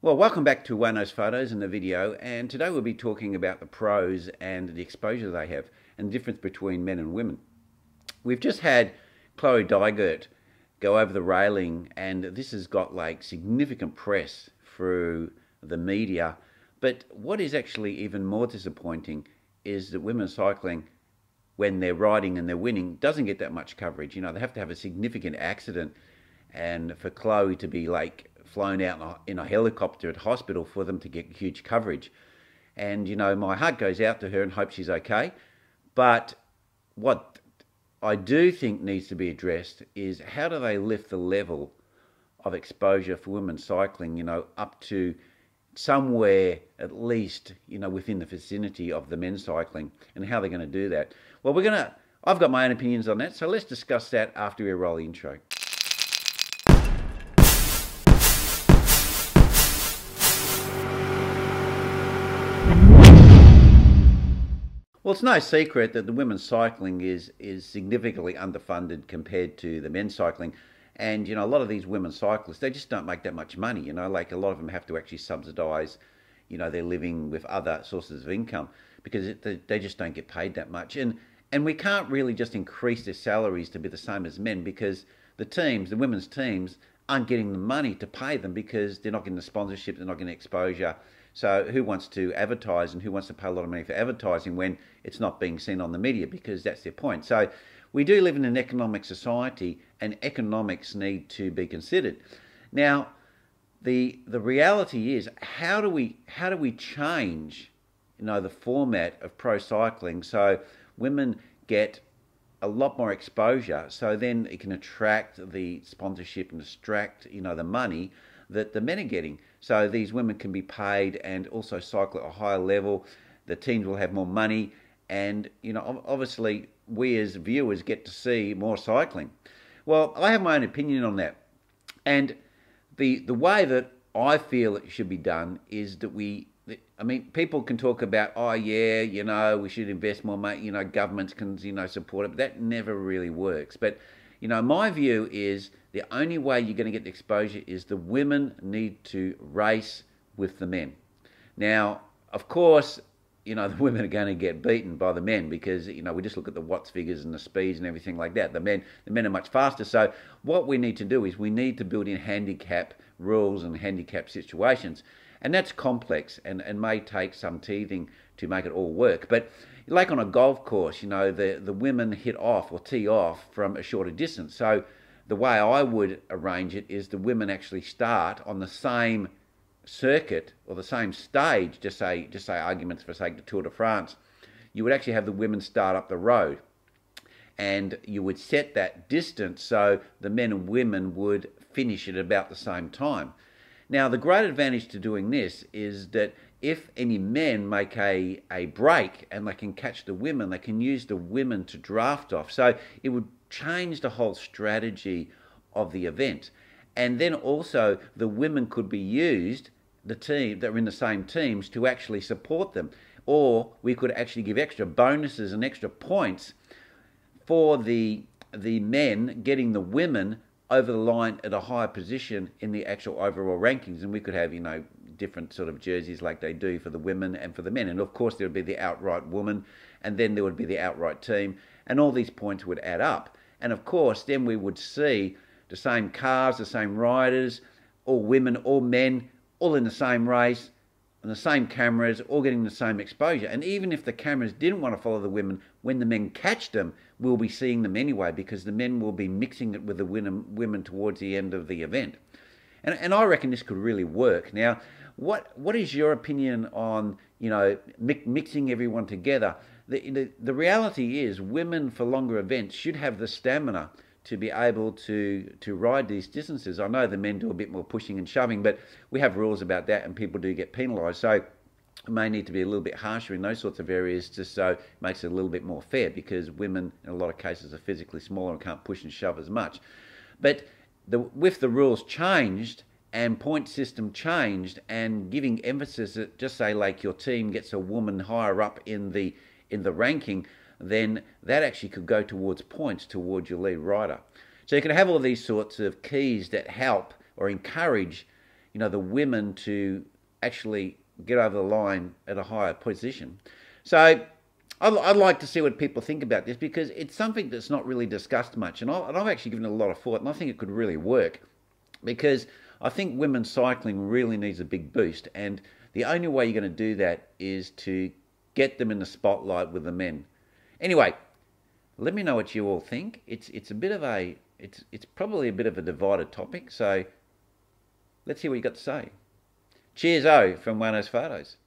Well, welcome back to Wano's Photos in the video, and today we'll be talking about the pros and the exposure they have and the difference between men and women. We've just had Chloe Dygert go over the railing, and this has got like significant press through the media, but what is actually even more disappointing is that women cycling, when they're riding and they're winning, doesn't get that much coverage. You know, they have to have a significant accident, and for Chloe to be like flown out in a helicopter at hospital for them to get huge coverage. And, you know, my heart goes out to her and hope she's okay. But what I do think needs to be addressed is how do they lift the level of exposure for women cycling, you know, up to somewhere at least, you know, within the vicinity of the men cycling, and how they're going to do that. Well, I've got my own opinions on that, so let's discuss that after we roll the intro. Well, it's no secret that the women's cycling is significantly underfunded compared to the men's cycling. And, you know, a lot of these women cyclists, they just don't make that much money, you know, like a lot of them have to actually subsidise, you know, their living with other sources of income because they just don't get paid that much. And we can't really just increase their salaries to be the same as men because the women's teams aren't getting the money to pay them because they're not getting the sponsorship, they're not getting exposure. So who wants to advertise and who wants to pay a lot of money for advertising when it's not being seen on the media, because that's their point. So we do live in an economic society and economics need to be considered. Now, the reality is how do we change, you know, the format of pro cycling so women get a lot more exposure, so then it can attract the sponsorship and attract, you know, the money that the men are getting. So these women can be paid and also cycle at a higher level. The teams will have more money, and, you know, obviously we as viewers get to see more cycling. Well, I have my own opinion on that, and the way that I feel it should be done is that I mean, people can talk about, oh yeah, you know, we should invest more money, you know, governments can, you know, support it, but that never really works. But, you know, my view is the only way you're going to get the exposure is the women need to race with the men. Now, of course, you know, the women are going to get beaten by the men because, you know, we just look at the watts figures and the speeds and everything like that. The men are much faster. So what we need to do is we need to build in handicap rules and handicap situations. And that's complex and may take some teething to make it all work. But like on a golf course, you know, the women hit off or tee off from a shorter distance. So the way I would arrange it is the women actually start on the same circuit or the same stage, just say arguments for sake, the Tour de France. You would actually have the women start up the road, and you would set that distance so the men and women would finish at about the same time. Now, the great advantage to doing this is that if any men make a break and they can catch the women, they can use the women to draft off. So it would change the whole strategy of the event. And then also the women could be used, the team that are in the same teams, to actually support them. Or we could actually give extra bonuses and extra points for the men getting the women over the line at a higher position in the actual overall rankings. And we could have, you know, different sort of jerseys like they do for the women and for the men. And of course there would be the outright woman, and then there would be the outright team, and all these points would add up. And of course then we would see the same cars, the same riders, all women, all men, all in the same race, and the same cameras, all getting the same exposure. And even if the cameras didn't want to follow the women, when the men catch them, we'll be seeing them anyway, because the men will be mixing it with the women towards the end of the event. And I reckon this could really work. Now, what is your opinion on, you know, mixing everyone together? The reality is women for longer events should have the stamina to be able to ride these distances. I know the men do a bit more pushing and shoving, but we have rules about that and people do get penalised. So it may need to be a little bit harsher in those sorts of areas, just so it makes it a little bit more fair, because women in a lot of cases are physically smaller and can't push and shove as much. But with the rules changed and point system changed and giving emphasis that, just say like your team gets a woman higher up in the ranking, then that actually could go towards points towards your lead rider. So you can have all these sorts of keys that help or encourage, the women to actually get over the line at a higher position. So I'd like to see what people think about this, because it's something that's not really discussed much, and I've actually given it a lot of thought, and I think it could really work, because I think women's cycling really needs a big boost, and the only way you're going to do that is to get them in the spotlight with the men. Anyway, let me know what you all think. It's a bit of a it's probably a bit of a divided topic, so let's hear what you got to say. Cheers, from Wano's Photos.